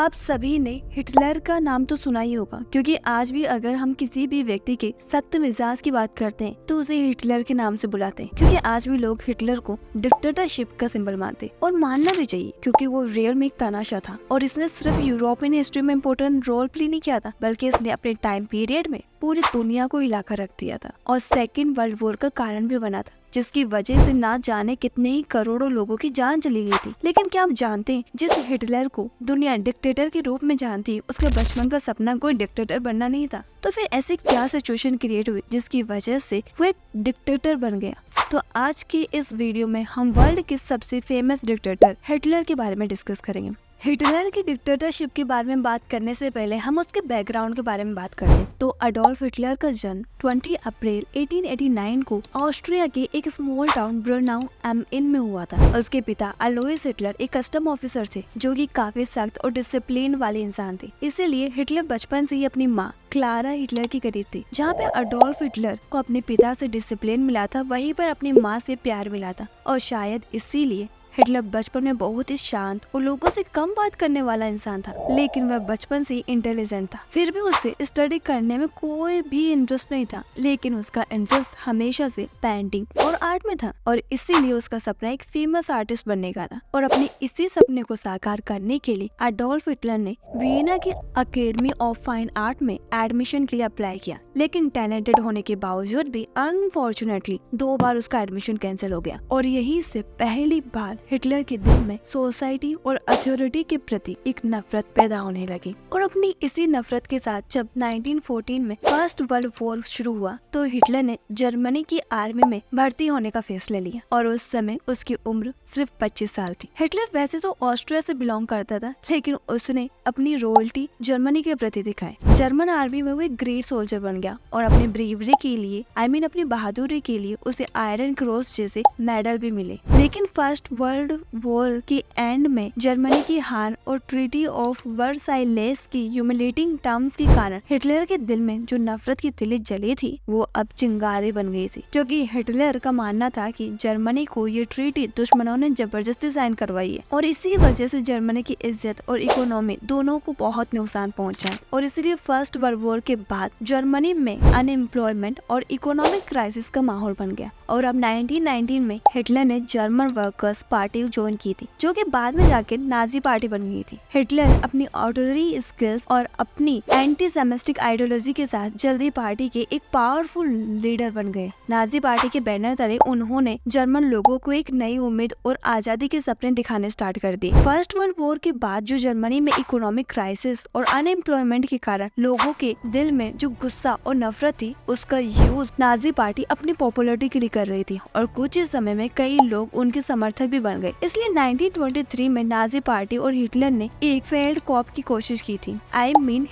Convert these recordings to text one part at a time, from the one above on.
आप सभी ने हिटलर का नाम तो सुना ही होगा, क्योंकि आज भी अगर हम किसी भी व्यक्ति के सख्त मिजाज की बात करते हैं तो उसे हिटलर के नाम से बुलाते हैं, क्योंकि आज भी लोग हिटलर को डिक्टेटरशिप का सिंबल मानते हैं। और मानना भी चाहिए, क्योंकि वो रियल में एक तानाशाह था और इसने सिर्फ यूरोपियन हिस्ट्री में इम्पोर्टेंट रोल प्ले नहीं किया था, बल्कि इसने अपने टाइम पीरियड में पूरी दुनिया को हिला कर रख दिया था और सेकेंड वर्ल्ड वॉर का कारण भी बना था, जिसकी वजह से ना जाने कितने ही करोड़ों लोगों की जान चली गई थी। लेकिन क्या आप जानते हैं, जिस हिटलर को दुनिया डिक्टेटर के रूप में जानती, उसका बचपन का सपना कोई डिक्टेटर बनना नहीं था। तो फिर ऐसी क्या सिचुएशन क्रिएट हुई जिसकी वजह से वो एक डिक्टेटर बन गया? तो आज की इस वीडियो में हम वर्ल्ड के सबसे फेमस डिक्टेटर हिटलर के बारे में डिस्कस करेंगे। हिटलर की डिक्टेटरशिप के बारे में बात करने से पहले हम उसके बैकग्राउंड के बारे में बात करते हैं। तो अडोल्फ हिटलर का जन्म 20 अप्रैल 1889 को ऑस्ट्रिया के एक स्मॉल टाउन ब्रनाउ एम इन में हुआ था। उसके पिता अलोइस हिटलर एक कस्टम ऑफिसर थे, जो कि काफी सख्त और डिसिप्लिन वाले इंसान थे। इसीलिए हिटलर बचपन से ही अपनी माँ क्लारा हिटलर की करीब थी। जहाँ पे अडोल्फ हिटलर को अपने पिता से डिसिप्लिन मिला था, वहीं पर अपनी माँ से प्यार मिला था और शायद इसीलिए हिटलर बचपन में बहुत ही शांत और लोगों से कम बात करने वाला इंसान था। लेकिन वह बचपन से ही इंटेलिजेंट था। फिर भी उसे स्टडी करने में कोई भी इंटरेस्ट नहीं था, लेकिन उसका इंटरेस्ट हमेशा से पेंटिंग और आर्ट में था और इसीलिए उसका सपना एक फेमस आर्टिस्ट बनने का था। और अपने इसी सपने को साकार करने के लिए अडोल्फ हिटलर ने वियना की अकेडमी ऑफ फाइन आर्ट में एडमिशन के लिए अप्लाई किया, लेकिन टैलेंटेड होने के बावजूद भी अनफॉर्चुनेटली 2 बार उसका एडमिशन कैंसिल हो गया। और यही से पहली बार हिटलर के दिल में सोसाइटी और अथॉरिटी के प्रति एक नफरत पैदा होने लगी। और अपनी इसी नफरत के साथ जब 1914 में फर्स्ट वर्ल्ड वॉर शुरू हुआ, तो हिटलर ने जर्मनी की आर्मी में भर्ती होने का फैसला लिया और उस समय उसकी उम्र सिर्फ 25 साल थी। हिटलर वैसे तो ऑस्ट्रिया से बिलोंग करता था, लेकिन उसने अपनी रॉयल्टी जर्मनी के प्रति दिखाई। जर्मन आर्मी में वो एक ग्रेट सोल्जर बन गया और अपनी ब्रेवरी के लिए अपनी बहादुरी के लिए उसे आयरन क्रॉस जैसे मेडल भी मिले। लेकिन फर्स्ट वर्ल्ड वॉर के एंड में जर्मनी की हार और ट्रीटी ऑफ वर्साइलेस की ह्यूमिलेटिंग टर्म्स के कारण हिटलर के दिल में जो नफरत की तिली जली थी, वो अब चिंगारी बन गई थी, क्योंकि हिटलर का मानना था कि जर्मनी को ये ट्रीटी दुश्मनों ने जबरदस्ती साइन करवाई है और इसी वजह से जर्मनी की इज्जत और इकोनॉमी दोनों को बहुत नुकसान पहुंचा है। और इसलिए फर्स्ट वर्ल्ड वॉर के बाद जर्मनी में अनएम्प्लॉयमेंट और इकोनॉमिक क्राइसिस का माहौल बन गया। और अब 1919 में हिटलर ने जर्मन वर्कर्स पार्टी ज्वाइन की थी, जो कि बाद में जाकर नाजी पार्टी बन गई थी। हिटलर अपनी ऑटोनरी स्किल्स और अपनी एंटी सेमिस्टिक आइडियोलॉजी के साथ जल्दी पार्टी के एक पावरफुल लीडर बन गए। नाजी पार्टी के बैनर तले उन्होंने जर्मन लोगों को एक नई उम्मीद और आजादी के सपने दिखाने स्टार्ट कर दिए। फर्स्ट वर्ल्ड वॉर के बाद जो जर्मनी में इकोनॉमिक क्राइसिस और अनएम्प्लॉयमेंट के कारण लोगों के दिल में जो गुस्सा और नफरत थी, उसका यूज नाजी पार्टी अपनी पॉपुलरिटी के लिए कर रही थी और कुछ ही समय में कई लोग उनके समर्थक भी बन गए। इसलिए 1923 में नाजी पार्टी और हिटलर ने एक फेल्ड कॉप की कोशिश की थी।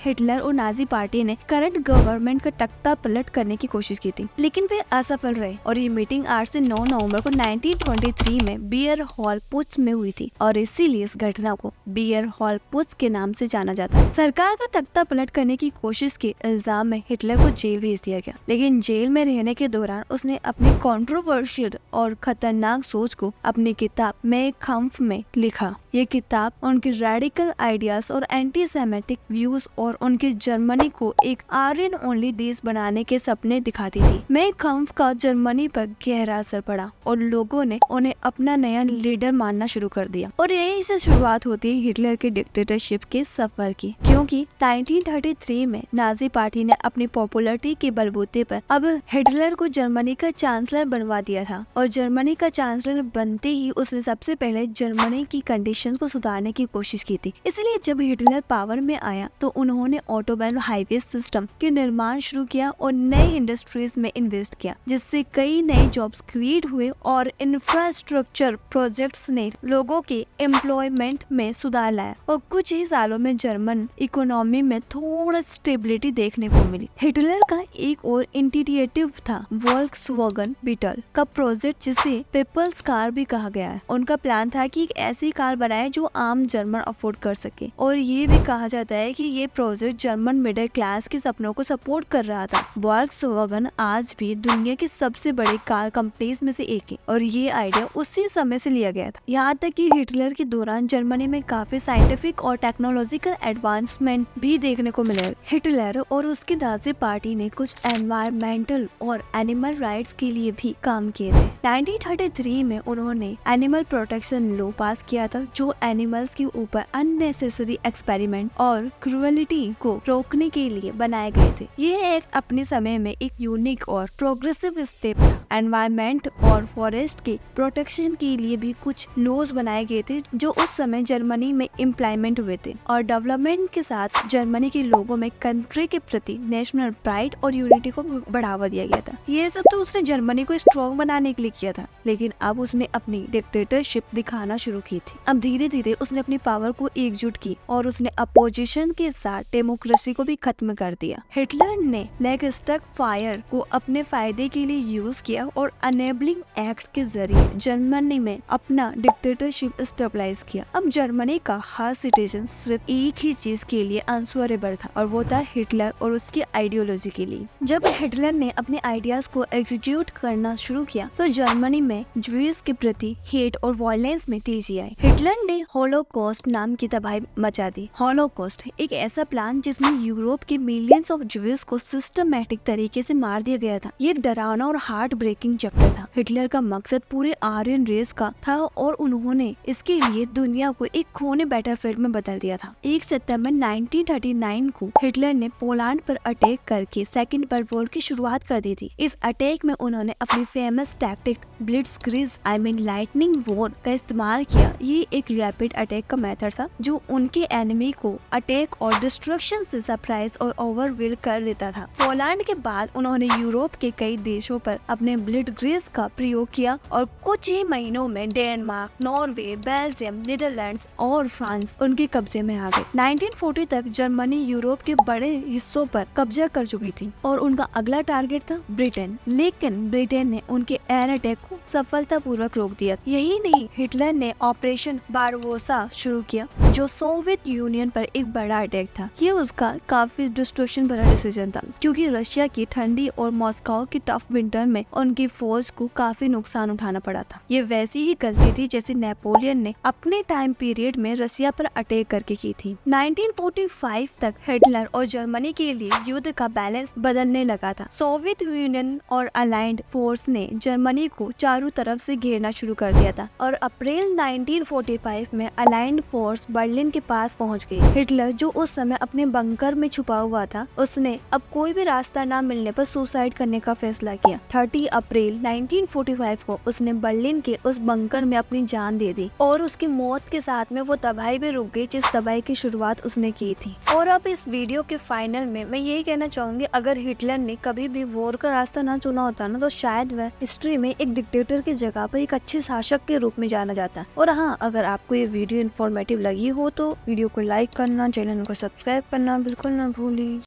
हिटलर और नाजी पार्टी ने करंट गवर्नमेंट का तख्ता पलट करने की कोशिश की थी, लेकिन वे असफल रहे। और ये मीटिंग 8 से 9 नवंबर को 1923 में बियर हॉल पुत्ज में हुई थी और इसीलिए इस घटना को बियर हॉल पुत्ज के नाम से जाना जाता है। सरकार का तख्ता पलट करने की कोशिश के इल्जाम में हिटलर को जेल भेज दिया गया, लेकिन जेल में रहने के दौरान उसने अपनी कंट्रोवर्शियल और खतरनाक सोच को अपनी किताब में खम्फ में लिखा। ये किताब उनके रेडिकल आइडियाज और एंटी सेमेटिक व्यूज और उनके जर्मनी को एक आर्यन ओनली देश बनाने के सपने दिखाती थी। मैं खम्फ का जर्मनी पर गहरा असर पड़ा और लोगों ने उन्हें अपना नया लीडर मानना शुरू कर दिया। और यहीं से शुरुआत होती है हिटलर के डिक्टेटरशिप के सफर की, क्योंकि 1933 में नाजी पार्टी ने अपनी पॉपुलरिटी के बलबूते पर अब हिटलर को जर्मनी का चांसलर बनवा दिया था। और जर्मनी का चांसलर बनते ही उसने सबसे पहले जर्मनी की कंडीशंस को सुधारने की कोशिश की थी। इसलिए जब हिटलर पावर में आया तो उन्होंने ऑटोबैन हाईवे सिस्टम के निर्माण शुरू किया और नए इंडस्ट्रीज में इन्वेस्ट किया, जिससे कई नए जॉब्स क्रिएट हुए और इंफ्रास्ट्रक्चर प्रोजेक्ट्स ने लोगों के एम्प्लॉयमेंट में सुधार लाया और कुछ ही सालों में जर्मन इकोनॉमी में थोड़ा स्टेबिलिटी देखने को मिली। हिटलर का एक और इनिशिएटिव था वोल्क्सवैगन बीटल का प्रोजेक्ट, जिसे पीपल्स कार भी कहा गया है। उनका प्लान था कि एक ऐसी कार बनाए जो आम जर्मन अफोर्ड कर सके। और ये भी कहा जाता है कि ये प्रोजेक्ट जर्मन मिडिल क्लास के सपनों को सपोर्ट कर रहा था। वॉल्क्सवैगन आज भी दुनिया की सबसे बड़ी कार कंपनीज में से एक है और ये आइडिया उसी समय से लिया गया था। यहाँ तक कि हिटलर के दौरान जर्मनी में काफी साइंटिफिक और टेक्नोलॉजिकल एडवांसमेंट भी देखने को मिले। हिटलर और उसकी नाजी पार्टी ने कुछ एनवायरमेंटल और एनिमल राइट्स के लिए भी काम किए थे। 1933 में उन्होंने एनिमल प्रोटेक्शन लॉ पास किया था जो एनिमल्स के ऊपर अननेसेसरी एक्सपेरिमेंट और क्रूएलिटी को रोकने के लिए बनाए गए थे। ये एक्ट अपने समय में एक यूनिक और प्रोग्रेसिव स्टेप था। एनवायरमेंट और फॉरेस्ट के प्रोटेक्शन के लिए भी कुछ लॉज बनाए गए थे जो उस समय जर्मनी में इम्प्लीमेंट हुए थे और डेवलपमेंट के साथ जर्मनी के लोगों में कंट्री के प्रति नेशनल प्राइड और यूनिटी को बढ़ावा दिया गया था। ये सब तो उसने जर्मनी को स्ट्रॉन्ग बनाने के लिए किया था, लेकिन अब उसने अपनी डिक्टेटरशिप दिखाना शुरू की थी। अब धीरे धीरे उसने अपनी पावर को एकजुट की और उसने अपोजिशन के साथ डेमोक्रेसी को भी खत्म कर दिया। हिटलर ने लैंडस्टेग फायर को अपने फायदे के लिए यूज किया और अनेबलिंग एक्ट के जरिए जर्मनी में अपना डिक्टेटरशिप स्टेबलाइज किया। अब जर्मनी का हर सिटीजन सिर्फ एक ही चीज के लिए आंसरेबल था और वो था हिटलर और उसकी आइडियोलॉजी के लिए। जब हिटलर ने अपने आइडियाज को एग्जीक्यूट करना शुरू किया तो जर्मनी में ज्यूइश के प्रति हेट और वायलेंस में तेजी आई। हिटलर ने होलोकॉस्ट नाम की तबाही मचा दी। होलोकॉस्ट एक ऐसा प्लान जिसमें यूरोप के मिलियंस ऑफ ज्यूइश को सिस्टमैटिक तरीके से मार दिया गया था। ये एक डरावना और हार्ट ब्रेकिंग चैप्टर था। हिटलर का मकसद पूरे आर्यन रेस का था और उन्होंने इसके लिए दुनिया को एक खूनी बैटलफील्ड में बदल दिया था। 1 सितंबर 1939 को हिटलर ने पोलैंड पर अटैक करके सेकेंड वर्ल्ड वॉर की शुरुआत कर दी थी। इस अटैक में उन्होंने अपनी फेमस टैक्टिक ब्लिट्जक्रीग लाइटनिंग वॉर का इस्तेमाल किया। ये एक रैपिड अटैक का मेथड था जो उनके एनिमी को अटैक और डिस्ट्रक्शन से सरप्राइज और ओवरवेल कर देता था। पोलैंड के बाद उन्होंने यूरोप के कई देशों पर अपने ब्लिट्जक्रीग का प्रयोग किया और कुछ ही महीनों में डेनमार्क, नॉर्वे, बेल्जियम, नीदरलैंड्स और फ्रांस उनके कब्जे में आ गए। 1940 तक जर्मनी यूरोप के बड़े हिस्सों पर कब्जा कर चुकी थी और उनका अगला टारगेट था ब्रिटेन, लेकिन ब्रिटेन ने उनके एयर अटैक को सफलतापूर्वक रोक दिया। यही नहीं, हिटलर ने ऑपरेशन बारबोसा शुरू किया जो सोवियत यूनियन पर एक बड़ा अटैक था। ये उसका काफी डिस्ट्रक्शन भरा डिसीजन था क्योंकि रशिया की ठंडी और मॉस्को की टफ विंटर में उनकी फौज को काफी नुकसान उठाना पड़ा था। ये वैसी ही गलती थी जैसे नेपोलियन ने अपने टाइम पीरियड में रशिया पर अटैक करके की थी। 1945 तक हिटलर और जर्मनी के लिए युद्ध का बैलेंस बदलने लगा था। सोवियत यूनियन और अलाइंड फोर्स ने जर्मनी को चारों तरफ से घेरना शुरू कर दिया था और अप्रैल 1945 में अलाइंड फोर्स बर्लिन के पास पहुंच गई। हिटलर जो उस समय अपने बंकर में छुपा हुआ था, उसने अब कोई भी रास्ता न मिलने पर सुसाइड करने का फैसला किया। 30 अप्रैल 1945 को उसने बर्लिन के उस बंकर में अपनी जान दे दी और उसकी मौत के साथ में वो तबाही भी रुक गई जिस तबाही की शुरुआत उसने की थी। और अब इस वीडियो के फाइनल में मैं यही कहना चाहूंगी, अगर हिटलर ने कभी भी वॉर का रास्ता ना चुना होता ना तो शायद वह हिस्ट्री में एक डिक्टेटर की जगह पर एक अच्छे शासक के रूप में जाना जाता। और हाँ, अगर आपको ये वीडियो इन्फॉर्मेटिव लगी हो तो वीडियो को लाइक करना, चैनल को सब्सक्राइब करना बिल्कुल ना भूलिए।